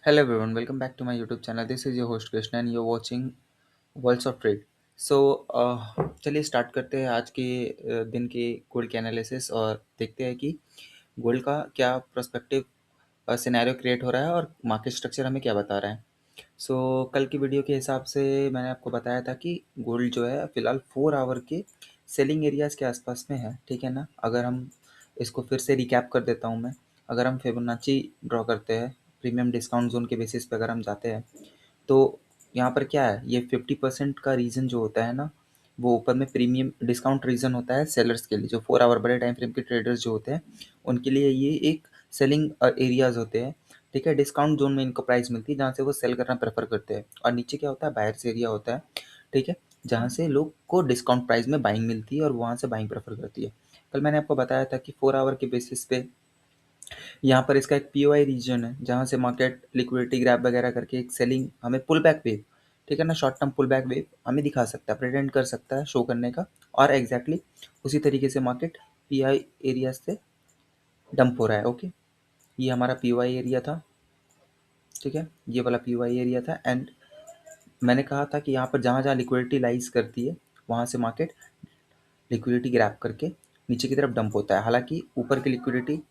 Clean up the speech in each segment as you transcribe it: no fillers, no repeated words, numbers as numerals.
Hello everyone, welcome back to my YouTube channel. This is your host Krishna and you're watching Worlds of Trade. So चलिए start करते हैं आज के दिन के गोल्ड के एनालिसिस और देखते हैं कि गोल्ड का क्या प्रोस्पेक्टिव सिनेरियो क्रिएट हो रहा है और मार्केट स्ट्रक्चर हमें क्या बता रहा है। कल की वीडियो के हिसाब से मैंने आपको बताया था कि गोल्ड जो है फिलहाल 4 आवर के सेलिंग एरियाज़ के आसपास में है, ठीक है ना। अगर हम इसको फिर से रिकैप कर देता हूँ मैं। अगर हम फिबोनाची ड्रॉ करते हैं प्रीमियम डिस्काउंट जोन के बेसिस पे अगर हम जाते हैं तो यहाँ पर क्या है, ये 50% का रीज़न जो होता है ना, वो ऊपर में प्रीमियम डिस्काउंट रीज़न होता है सेलर्स के लिए। जो 4 आवर बड़े टाइम फ्रेम के ट्रेडर्स जो होते हैं उनके लिए ये एक सेलिंग एरियाज़ होते हैं, ठीक है। डिस्काउंट जोन में इनको प्राइस मिलती है जहाँ से वो सेल करना प्रेफर करते हैं, और नीचे क्या होता है, बायर्स एरिया होता है, ठीक है, जहाँ से लोग को डिस्काउंट प्राइस में बाइंग मिलती है और वहाँ से बाइंग प्रेफर करती है। कल मैंने आपको बताया था कि 4 आवर के बेसिस पे यहाँ पर इसका एक पीओआई रीजन है जहाँ से मार्केट लिक्विडिटी ग्रैब वगैरह करके एक सेलिंग हमें पुल बैक वेव, ठीक है ना, short term pull back wave हमें दिखा सकता है, प्रेजेंट कर सकता है, शो करने का। और एग्जैक्टली उसी तरीके से मार्केट पीआई एरिया से डंप हो रहा है। ओके, ये हमारा पीओआई एरिया था, ठीक है, ये वाला पीओआई एरिया था। एंड मैंने कहा था कि यहाँ पर जहाँ जहाँ लिक्विडिटी लाइज करती है वहाँ से मार्केट लिक्विडिटी ग्रैब करके नीचे की तरफ डंप होता है। हालांकि ऊपर की लिक्विडिटी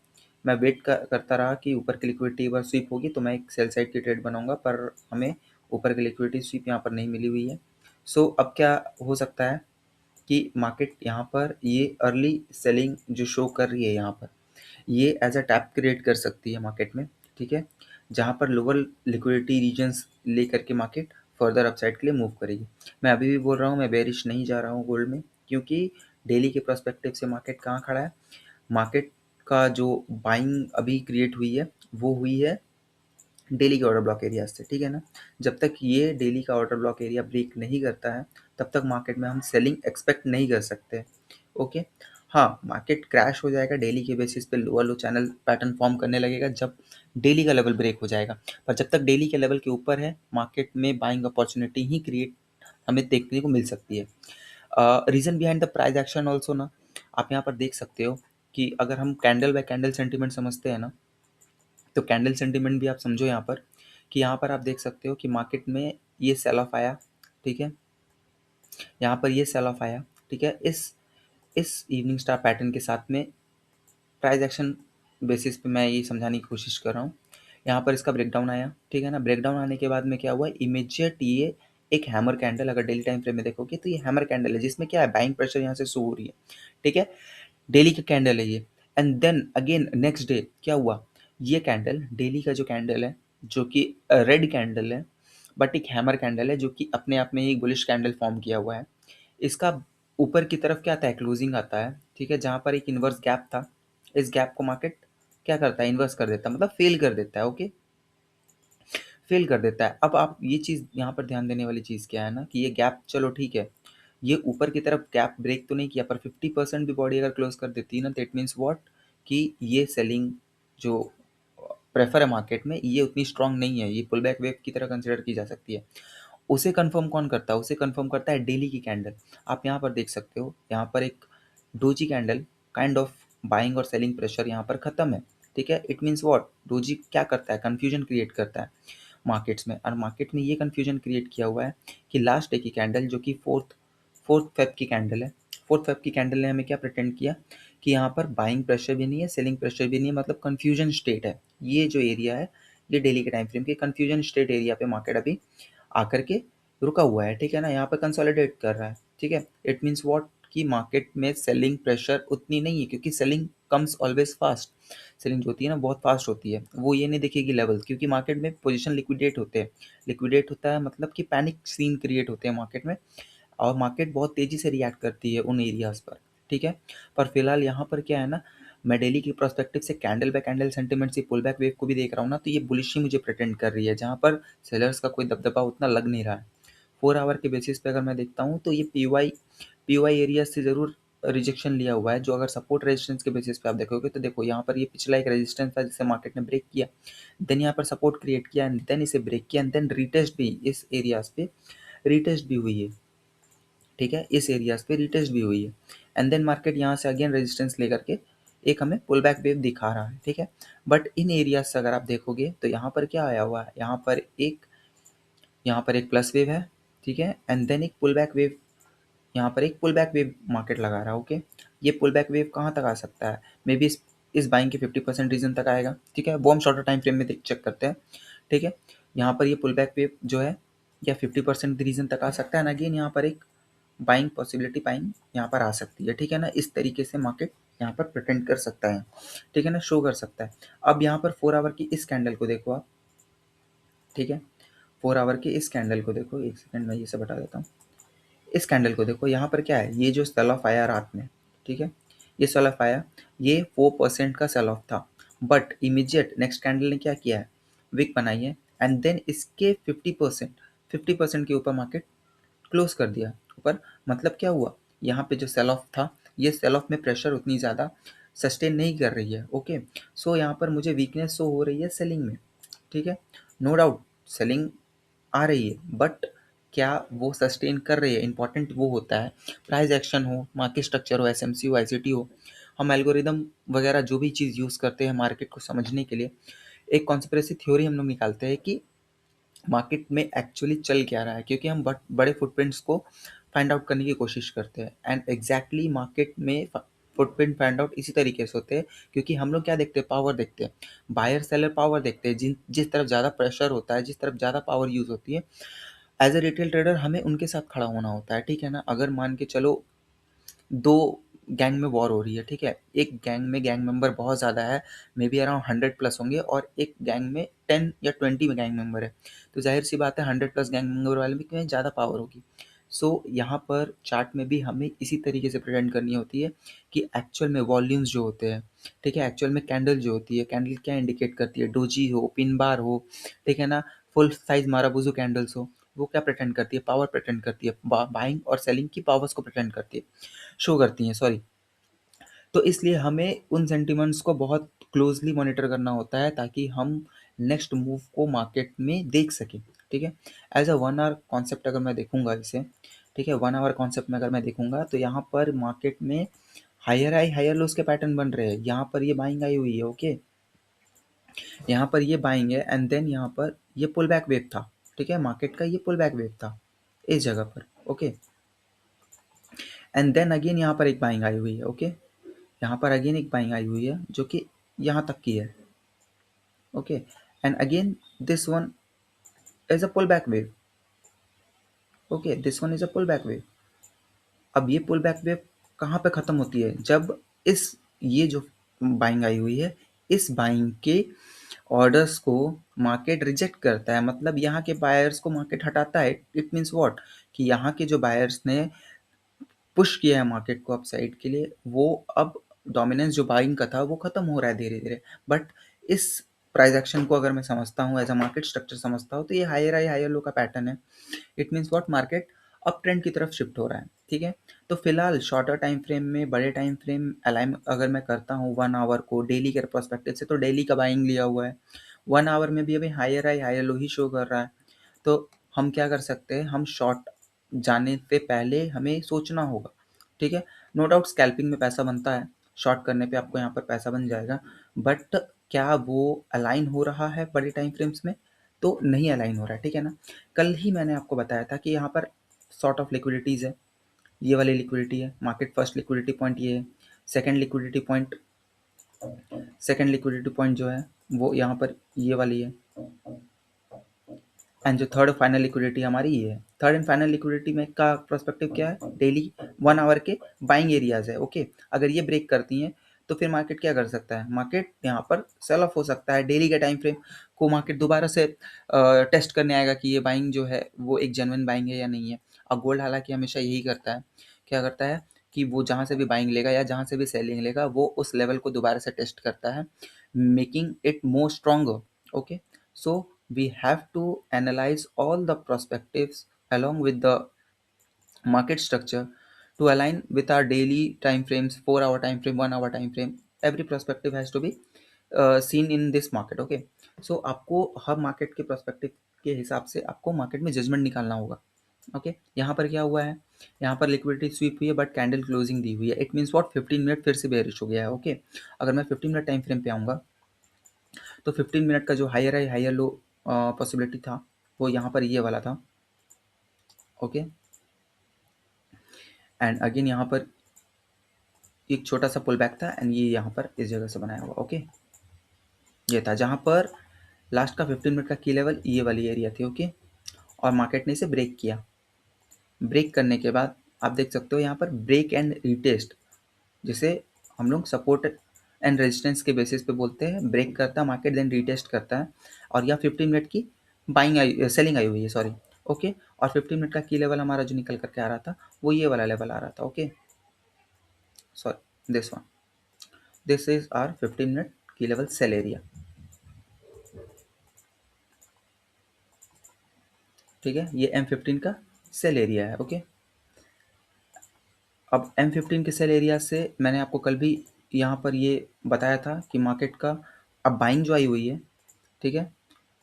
मैं वेट करता रहा कि ऊपर की लिक्विडिटी एक बार स्वीप होगी तो मैं एक सेल साइड की ट्रेड बनाऊंगा, पर हमें ऊपर की लिक्विडिटी स्वीप यहाँ पर नहीं मिली हुई है। अब क्या हो सकता है कि मार्केट यहाँ पर ये अर्ली सेलिंग जो शो कर रही है यहाँ पर, ये एज अ टैप क्रिएट कर सकती है मार्केट में, ठीक है, जहाँ पर लोअर लिक्विडिटी रीजन्स लेकर के मार्केट फर्दर अपसाइड के लिए मूव करेगी। मैं अभी भी बोल रहा हूँ, मैं बेरिश नहीं जा रहा हूँ गोल्ड में, क्योंकि डेली के पर्सपेक्टिव से मार्केट कहाँ खड़ा है। मार्केट का जो बाइंग अभी क्रिएट हुई है वो हुई है डेली के ऑर्डर ब्लॉक एरिया से, ठीक है ना। जब तक ये डेली का ऑर्डर ब्लॉक एरिया ब्रेक नहीं करता है तब तक मार्केट में हम सेलिंग एक्सपेक्ट नहीं कर सकते। ओके, हाँ, मार्केट क्रैश हो जाएगा डेली के बेसिस पे, लोअर लो चैनल पैटर्न फॉर्म करने लगेगा जब डेली का लेवल ब्रेक हो जाएगा। पर जब तक डेली के लेवल के ऊपर है मार्केट में बाइंग अपॉर्चुनिटी ही क्रिएट हमें देखने को मिल सकती है। Reason behind the price action also ना, आप यहाँ पर देख सकते हो कि अगर हम कैंडल बाय कैंडल सेंटिमेंट समझते हैं ना, तो कैंडल सेंटिमेंट भी आप समझो यहाँ पर कि यहाँ पर आप देख सकते हो कि मार्केट में ये सेल ऑफ आया, ठीक है, यहाँ पर ये सेल ऑफ आया, ठीक है। इस इवनिंग स्टार पैटर्न के साथ में प्राइस एक्शन बेसिस पे मैं ये समझाने की कोशिश कर रहा हूँ। यहाँ पर इसका ब्रेकडाउन आया, ठीक है ना। ब्रेकडाउन आने के बाद में क्या हुआ, इमीडिएट ये एक हैमर कैंडल, अगर डेली टाइम फ्रेम में देखोगे तो ये हैमर कैंडल है जिसमें क्या है, बाइंग प्रेशर यहाँ से शो हो रही है, ठीक है, डेली का कैंडल है ये। And then again next day क्या हुआ, ये कैंडल डेली का जो कैंडल है जो कि रेड कैंडल है, बट एक हैमर कैंडल है जो कि अपने आप में एक बुलिश कैंडल फॉर्म किया हुआ है। इसका ऊपर की तरफ क्या आता है, क्लोजिंग आता है, ठीक है, जहाँ पर एक इन्वर्स गैप था। इस गैप को मार्केट क्या करता है, इन्वर्स कर देता है, मतलब फेल कर देता है। ओके, फेल कर देता है। अब आप ये चीज़ यहाँ पर ध्यान देने वाली चीज़ क्या है ना, कि ये गैप चलो ठीक है, ये ऊपर की तरफ गैप ब्रेक तो नहीं किया, पर 50% भी बॉडी अगर क्लोज कर देती है ना, तो इट मीन्स व्हाट, कि ये सेलिंग जो प्रेफर है मार्केट में ये उतनी स्ट्रांग नहीं है, ये पुल बैक वेव की तरह कंसिडर की जा सकती है। उसे कंफर्म कौन करता है, उसे कंफर्म करता है डेली की कैंडल। आप यहाँ पर देख सकते हो, यहाँ पर एक doji candle kind of buying और सेलिंग प्रेशर यहाँ पर खत्म है, ठीक है। इट मीन्स व्हाट, डोजी क्या करता है, कंफ्यूजन क्रिएट करता है मार्केट्स में, और मार्केट में ये कंफ्यूजन क्रिएट किया हुआ है कि लास्ट डे की कैंडल जो कि फोर्थ फोर्थ फेब की कैंडल है, फोर्थ फेब की कैंडल ने हमें क्या प्रिटेंड किया कि यहाँ पर बाइंग प्रेशर भी नहीं है, सेलिंग प्रेशर भी नहीं है, मतलब कंफ्यूजन स्टेट है। ये जो एरिया है ये डेली के टाइम फ्रेम के कंफ्यूजन स्टेट एरिया पे मार्केट अभी आकर के रुका हुआ है, ठीक है ना, यहाँ पर कंसोलिडेट कर रहा है, ठीक है। इट मीन्स व्हाट, कि मार्केट में सेलिंग प्रेशर उतनी नहीं है, क्योंकि selling comes always fast. Selling जो होती है ना बहुत फास्ट होती है, वो ये नहीं देखेगी लेवल, क्योंकि मार्केट में पोजीशन लिक्विडेट होते हैं। लिक्विडेट होता है मतलब कि पैनिक सीन क्रिएट होते हैं मार्केट में, और मार्केट बहुत तेज़ी से रिएक्ट करती है उन एरियाज़ पर, ठीक है। पर फिलहाल यहाँ पर क्या है ना, मैं डेली की पर्सपेक्टिव से कैंडल बाय कैंडल सेंटीमेंट से पुल बैक वेव को भी देख रहा हूँ ना, तो ये बुलिश ही मुझे प्रेटेंड कर रही है, जहाँ पर सेलर्स का कोई दबदबा उतना लग नहीं रहा है। 4 आवर के बेसिस पे अगर मैं देखता हूँ तो ये पीवाई एरिया से ज़रूर रिजेक्शन लिया हुआ है। जो अगर सपोर्ट रेजिस्टेंस के बेसिस पे आप देखोगे तो देखो यहाँ पर ये पिछला एक रेजिस्टेंस था जिसे मार्केट ने ब्रेक किया, देन यहाँ पर सपोर्ट क्रिएट किया, एंड देन इसे ब्रेक किया, एंड देन रिटेस्ट भी इस एरियाज पे रिटेस्ट भी हुई है, ठीक है, इस एरियाज पे रिटेस्ट भी हुई है। एंड देन मार्केट यहाँ से अगेन रेजिस्टेंस लेकर के एक हमें पुल बैक वेव दिखा रहा है, ठीक है। बट इन एरियाज से अगर आप देखोगे तो यहाँ पर क्या आया हुआ है, यहाँ पर एक प्लस वेव है, ठीक है, एंड देन एक पुल बैक वेव, यहाँ पर एक पुल बैक वेव मार्केट लगा रहा है, ओके। ये पुल बैक वेव कहाँ तक आ सकता है, मे बी इस बाइंग के 50% रीजन तक आएगा, ठीक है। वो हम शॉर्टर टाइम फ्रेम में चेक करते हैं, ठीक है। यहाँ पर ये पुल बैक वेव जो है या 50% रीजन तक आ सकता है, अगेन यहाँ पर एक बाइंग पॉसिबिलिटी बाइंग यहाँ पर आ सकती है, ठीक है ना। इस तरीके से मार्केट यहाँ पर प्रिटेंड कर सकता है, ठीक है ना, शो कर सकता है। अब यहाँ पर 4 आवर की इस कैंडल को देखो आप, ठीक है, 4 आवर की इस कैंडल को देखो, एक सेकंड में ये सब बता देता हूँ। इस कैंडल को देखो, यहाँ पर क्या है, ये जो सेल ऑफ आया रात में, ठीक है, ये सेल ऑफ आया, ये 4% का सेल ऑफ था, बट इमीडिएट नेक्स्ट कैंडल ने क्या किया है, विक बनाई है, एंड देन इसके 50% के ऊपर मार्केट क्लोज कर दिया ऊपर। मतलब क्या हुआ, यहाँ पे जो सेल ऑफ था, ये सेल ऑफ में प्रेशर उतनी ज़्यादा सस्टेन नहीं कर रही है, ओके। सो यहाँ पर मुझे वीकनेस शो हो रही है सेलिंग में, ठीक है, नो डाउट सेलिंग आ रही है, बट क्या वो सस्टेन कर रही है, इंपॉर्टेंट वो होता है। प्राइस एक्शन हो, मार्केट स्ट्रक्चर हो, एसएमसी हो, आईसीटी हो, हम एल्गोरिदम वगैरह जो भी चीज़ यूज़ करते हैं मार्केट को समझने के लिए, एक कॉन्स्पिरेसी थ्योरी हम लोग निकालते हैं कि मार्केट में एक्चुअली चल क्या रहा है, क्योंकि हम बड़े फुटप्रिंट्स को फाइंड आउट करने की कोशिश करते हैं, एंड एग्जैक्टली मार्केट में फुटप्रिंट फाइंड आउट इसी तरीके से होते हैं, क्योंकि हम लोग क्या देखते हैं, पावर देखते हैं, बायर सेलर पावर देखते हैं, जिस तरफ ज़्यादा प्रेशर होता है, जिस तरफ ज़्यादा पावर यूज़ होती है, एज ए रिटेल ट्रेडर हमें उनके साथ खड़ा होना होता है, ठीक है ना। अगर मान के चलो दो गैंग में वॉर हो रही है, ठीक है, एक गैंग में गैंग मेंबर बहुत ज़्यादा है, मे बी अराउंड 100+ होंगे, और एक गैंग में 10 या 20 में गैंग मेंबर है, तो जाहिर सी बात है 100+ गैंग मेंबर वाले में क्यों ज़्यादा पावर होगी। सो यहाँ पर चार्ट में भी हमें इसी तरीके से प्रेजेंट करनी होती है कि एक्चुअल में वॉल्यूम्स जो होते हैं, ठीक है, एक्चुअल में कैंडल जो होती है, कैंडल क्या इंडिकेट करती है, डोजी हो, पिन बार हो, ठीक है ना, फुल साइज माराबुजू कैंडल्स हो, वो क्या प्रेटेंड करती है, पावर प्रेटेंड करती है, बाइंग और सेलिंग की पावर्स को प्रेटेंड करती है, शो करती हैं, सॉरी। तो इसलिए हमें उन सेंटिमेंट्स को बहुत क्लोजली मॉनिटर करना होता है, ताकि हम नेक्स्ट मूव को मार्केट में देख सकें, ठीक है। एज अ 1 आवर कॉन्सेप्ट अगर मैं देखूंगा इसे, ठीक है, 1 आवर कॉन्सेप्ट में अगर मैं देखूंगा तो यहाँ पर मार्केट में हायर हाई हायर लोस के पैटर्न बन रहे हैं, यहाँ पर ये बाइंग आई हुई है, ओके, यहाँ पर ये बाइंग है, एंड देन यहाँ पर ये पुल बैक वेव था, ठीक है, मार्केट का ये पुल बैक वेव था इस जगह पर, ओके, एंड देन अगेन यहाँ पर एक बाइंग आई हुई है, ओके, यहाँ पर अगेन एक बाइंग आई हुई है जो कि यहाँ तक की है, okay, and again this one is a pull back wave, okay, this one is a pull back wave. अब ये पुल बैक वेव कहाँ पे खत्म होती है, जब ये जो बाइंग आई हुई है, इस बाइंग के ऑर्डर्स को मार्केट रिजेक्ट करता है, मतलब यहाँ के बायर्स को मार्केट हटाता है। इट मीन्स व्हाट, कि यहाँ के जो बायर्स ने पुश किया है मार्केट को अपसाइड के लिए, वो अब डोमिनेंस जो बाइंग का था वो खत्म हो रहा है धीरे धीरे। बट इस प्राइस एक्शन को अगर मैं समझता हूँ, एज अ मार्केट स्ट्रक्चर समझता हूँ, तो ये हायर हाई हायर लो का पैटर्न है। It means what, market up trend की तरफ शिफ्ट हो रहा है, ठीक है। तो फिलहाल शॉर्टर टाइम फ्रेम में, बड़े टाइम फ्रेम अलाइन अगर मैं करता हूँ 1 आवर को डेली के पर्सपेक्टिव से, तो डेली का बाइंग लिया हुआ है, 1 आवर में भी अभी हायर हाई हायर लो ही शो कर रहा है। तो हम क्या कर सकते हैं, हम शॉर्ट जाने से पहले हमें सोचना होगा, ठीक है। नो डाउट स्कैल्पिंग में पैसा बनता है, शॉर्ट करने पे आपको यहाँ पर पैसा बन जाएगा, बट क्या वो अलाइन हो रहा है बड़े टाइम फ्रेम्स में, तो नहीं अलाइन हो रहा है, ठीक है ना। कल ही मैंने आपको बताया था कि यहाँ पर सॉर्ट ऑफ लिक्विडिटीज़ है, ये वाली लिक्विडिटी है, मार्केट फर्स्ट लिक्विडिटी पॉइंट ये है, second liquidity point second liquidity point जो है वो यहाँ पर ये वाली है, एंड जो थर्ड फाइनल लिक्विडिटी हमारी ये है। थर्ड एंड फाइनल लिक्विडिटी में का प्रोस्पेक्टिव क्या है, डेली 1 आवर के बाइंग एरियाज है, ओके। अगर ये ब्रेक करती हैं तो फिर मार्केट क्या कर सकता है, मार्केट यहाँ पर सेल ऑफ हो सकता है, डेली के टाइम फ्रेम को मार्केट दोबारा से टेस्ट करने आएगा कि ये बाइंग जो है वो एक जेन्युइन बाइंग है या नहीं है। अब गोल्ड हालांकि हमेशा यही करता है, क्या करता है कि वो जहाँ से भी बाइंग लेगा या जहाँ से भी सेलिंग लेगा, वो उस लेवल को दोबारा से टेस्ट करता है, making it more stronger, okay. So we have to analyze all the perspectives along with the market structure to align with our daily time frames, 4 hour time frame, 1 hour time frame. Every perspective has to be seen in this market, okay. So आपको हर market के perspective के हिसाब से आपको market में judgement निकालना होगा, okay, यहाँ पर क्या हुआ है, यहाँ पर लिक्विडिटी स्वीप हुई है बट कैंडल क्लोजिंग दी हुई है। इट मीन्स व्हाट, 15 मिनट फिर से बेयरिश हो गया है। ओके, अगर मैं 15 मिनट टाइम फ्रेम पे आऊँगा तो 15 मिनट का जो higher high higher low possibility था वो यहाँ पर ये वाला था। ओके, एंड अगेन यहाँ पर एक छोटा सा पुल बैक था एंड ये यहाँ पर इस जगह से बनाया हुआ। ओके, ये था जहाँ पर लास्ट का 15 मिनट का की लेवल ये वाली एरिया थी। ओके, और मार्केट ने इसे ब्रेक किया। ब्रेक करने के बाद आप देख सकते हो यहाँ पर ब्रेक एंड रीटेस्ट, जिसे हम लोग सपोर्ट एंड रेजिस्टेंस के बेसिस पे बोलते हैं। ब्रेक करता है मार्केट, देन रीटेस्ट करता है, और यहाँ 15 मिनट की बाइंग आई, सेलिंग आई हुई है, सॉरी। ओके, और 15 मिनट का की लेवल हमारा जो निकल करके आ रहा था वो ये वाला लेवल आ रहा था। Okay, sorry, this one, this is our 15 minute की लेवल सेल एरिया। ठीक है, ये M15 का सेल एरिया है। ओके, अब M15 के सेल एरिया से मैंने आपको कल भी यहाँ पर ये बताया था कि मार्केट का अब बाइंग जो आई हुई है, ठीक है,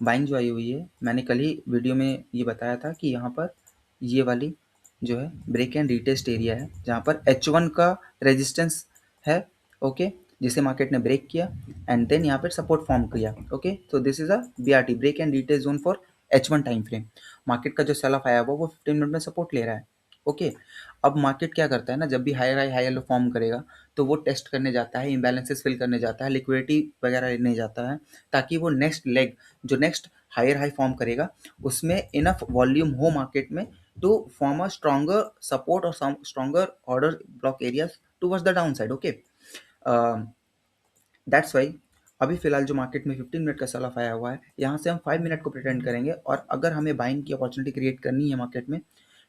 बाइंग जो आई हुई है, मैंने कल ही वीडियो में ये बताया था कि यहाँ पर ये वाली जो है ब्रेक एंड रीटेस्ट एरिया है, जहाँ पर H1 का रेजिस्टेंस है। ओके, जिसे मार्केट ने ब्रेक किया एंड देन यहाँ पर सपोर्ट फॉर्म किया। ओके, तो this is a BRT, break and retest zone for H1 time frame. Market का जो सेल ऑफ आया हुआ वो 15 मिनट में सपोर्ट ले रहा है। ओके, अब मार्केट क्या करता है ना, जब भी higher high higher low form करेगा तो वो टेस्ट करने जाता है, इम्बैलेंसेस फिल करने जाता है, लिक्विडिटी वगैरह लेने जाता है, ताकि वो नेक्स्ट लेग जो नेक्स्ट हायर हाई फॉर्म करेगा उसमें इनफ वॉल्यूम हो मार्केट में to form a stronger support और stronger order block areas towards the down side. Okay, that's why अभी फिलहाल जो मार्केट में 15 मिनट का सेल ऑफ आया हुआ है, यहाँ से हम 5 मिनट को प्रिटेंड करेंगे, और अगर हमें बाइंग की अपॉर्चुनिटी क्रिएट करनी है मार्केट में,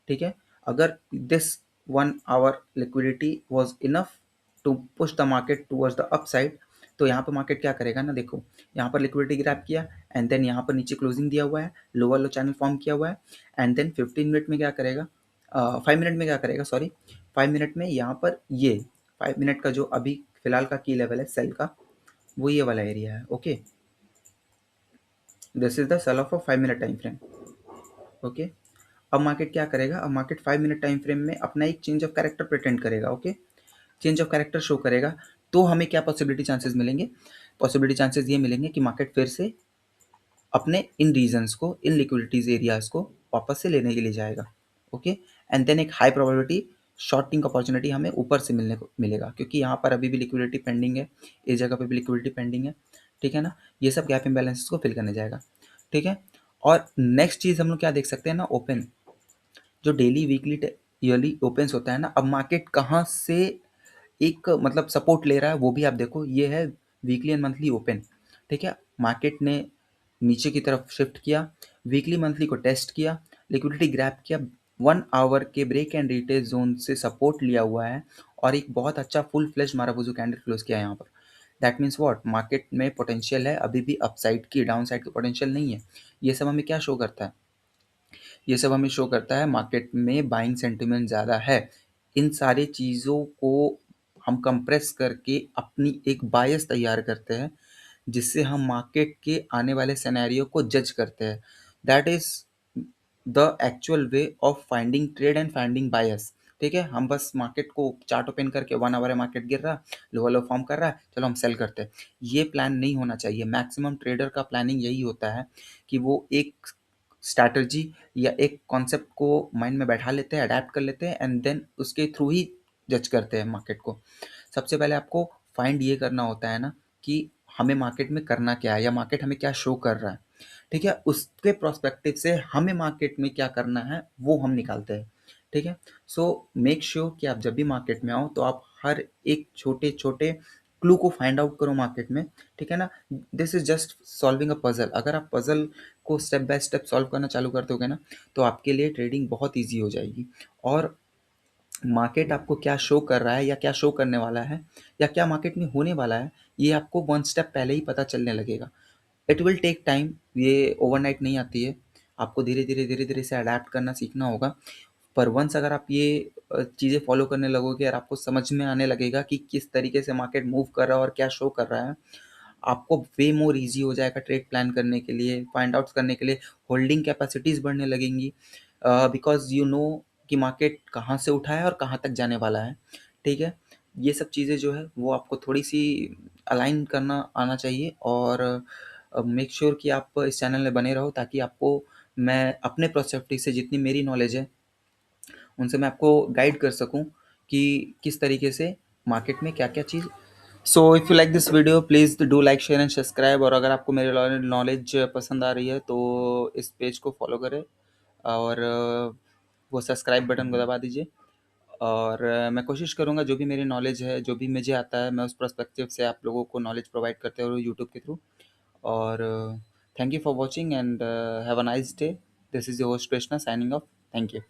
ठीक है, अगर this 1 hour liquidity was enough to push the market towards the upside, तो यहाँ पर मार्केट क्या करेगा ना, देखो यहाँ पर लिक्विडिटी ग्रैब किया एंड देन यहाँ पर नीचे क्लोजिंग दिया हुआ है, लोअर लो चैनल फॉर्म किया हुआ है, एंड देन 15 मिनट में क्या करेगा, 5 मिनट में क्या करेगा, सॉरी 5 मिनट में यहाँ पर ये 5 मिनट का जो अभी फिलहाल का की लेवल है सेल का, वो ये वाला एरिया है। Okay, this is the sell of a 5 minute time frame. Okay, अब मार्केट क्या करेगा, अब मार्केट 5 मिनट टाइम फ्रेम में अपना एक चेंज ऑफ कैरेक्टर प्रिटेंड करेगा। Okay, change of character show करेगा, तो हमें क्या पॉसिबिलिटी चांसेस मिलेंगे, पॉसिबिलिटी चांसेस ये मिलेंगे कि मार्केट फिर से अपने इन रीजन्स को, इन लिक्विडिटीज एरियाज को वापस से लेने के लिए जाएगा। ओके, एंड देन एक हाई प्रोबेबिलिटी शॉर्टिंग अपॉर्चुनिटी हमें ऊपर से मिलने को मिलेगा, क्योंकि यहाँ पर अभी भी लिक्विडिटी पेंडिंग है, इस जगह पे भी लिक्विडिटी पेंडिंग है। ठीक है ना, ये सब गैप इम्बैलेंसेस को फिल करने जाएगा। ठीक है, और नेक्स्ट चीज़ हम लोग क्या देख सकते हैं ना, ओपन जो डेली वीकली ईयरली ओपन्स होता है ना, अब मार्केट कहाँ से एक मतलब सपोर्ट ले रहा है वो भी आप देखो, ये है वीकली एंड मंथली ओपन। ठीक है, मार्केट ने नीचे की तरफ शिफ्ट किया, वीकली मंथली को टेस्ट किया, लिक्विडिटी ग्रैब किया, 1 आवर के ब्रेक एंड रिटेस्ट जोन से सपोर्ट लिया हुआ है, और एक बहुत अच्छा फुल फ्लैश माराबूजू कैंडल क्लोज किया है यहाँ पर। दैट मीन्स व्हाट, मार्केट में पोटेंशियल है अभी भी, अपसाइड की, डाउन साइड की पोटेंशियल नहीं है। ये सब हमें क्या शो करता है, ये सब हमें शो करता है मार्केट में बाइंग सेंटिमेंट ज़्यादा है। इन सारी चीज़ों को हम कंप्रेस करके अपनी एक बायस तैयार करते हैं, जिससे हम मार्केट के आने वाले सिनेरियो को जज करते हैं। That is the actual way of finding trade and finding bias. ठीक है, हम बस मार्केट को चार्ट ओपन करके 1 आवर है मार्केट गिर रहा, लोअर लो फॉर्म कर रहा है, चलो हम सेल करते हैं, ये प्लान नहीं होना चाहिए। मैक्सिमम ट्रेडर का प्लानिंग यही होता है कि वो एक स्ट्रैटेजी या एक कॉन्सेप्ट को माइंड में बैठा लेते हैं, अडेप्ट कर लेते हैं, एंड देन उसके थ्रू ही जज करते हैं मार्केट को। सबसे पहले आपको फाइंड ये करना होता है ना कि हमें मार्केट में करना क्या है, या मार्केट हमें क्या शो कर रहा है। ठीक है, उसके प्रोस्पेक्टिव से हमें मार्केट में क्या करना है वो हम निकालते हैं। ठीक है, सो मेक श्योर कि आप जब भी मार्केट में आओ तो आप हर एक छोटे छोटे क्लू को फाइंड आउट करो मार्केट में। ठीक है ना, this is just solving a puzzle. अगर आप पजल को स्टेप बाय स्टेप सॉल्व करना चालू कर दोगे ना, तो आपके लिए ट्रेडिंग बहुत ईजी हो जाएगी, और मार्केट आपको क्या शो कर रहा है या क्या शो करने वाला है या क्या मार्केट में होने वाला है, ये आपको 1 स्टेप पहले ही पता चलने लगेगा। इट विल टेक टाइम, ये ओवरनाइट नहीं आती है, आपको धीरे धीरे से अडेप्ट करना सीखना होगा। पर वंस अगर आप ये चीज़ें फॉलो करने लगोगे और आपको समझ में आने लगेगा कि किस तरीके से मार्केट मूव कर रहा है और क्या शो कर रहा है, आपको वे मोर ईजी हो जाएगा ट्रेड प्लान करने के लिए, फाइंड आउट्स करने के लिए, होल्डिंग कैपेसिटीज़ बढ़ने लगेंगी। बिकॉज़ यू नो कि मार्केट कहाँ से उठा है और कहाँ तक जाने वाला है, ठीक है? ये सब चीज़ें जो है वो आपको थोड़ी-सी अलाइन करना आना चाहिए और मेक श्योर कि आप इस चैनल में बने रहो ताकि आपको मैं अपने पर्सपेक्टिव से जितनी मेरी नॉलेज है, उनसे मैं आपको गाइड कर सकूँ कि किस तरीके से मार्केट में क्या-क्या चीज़। So if you like this video please do like, share and subscribe, और अगर आपको मेरी नॉलेज पसंद आ रही है तो इस पेज को फॉलो करें और वो सब्सक्राइब बटन को दबा दीजिए। और मैं कोशिश करूँगा जो भी मेरी नॉलेज है, जो भी मुझे आता है, मैं उस पर्सपेक्टिव से आप लोगों को नॉलेज प्रोवाइड करते रहूँ यूट्यूब के थ्रू। और thank you for watching and have a nice day. This is your host Krishna signing off. Thank you.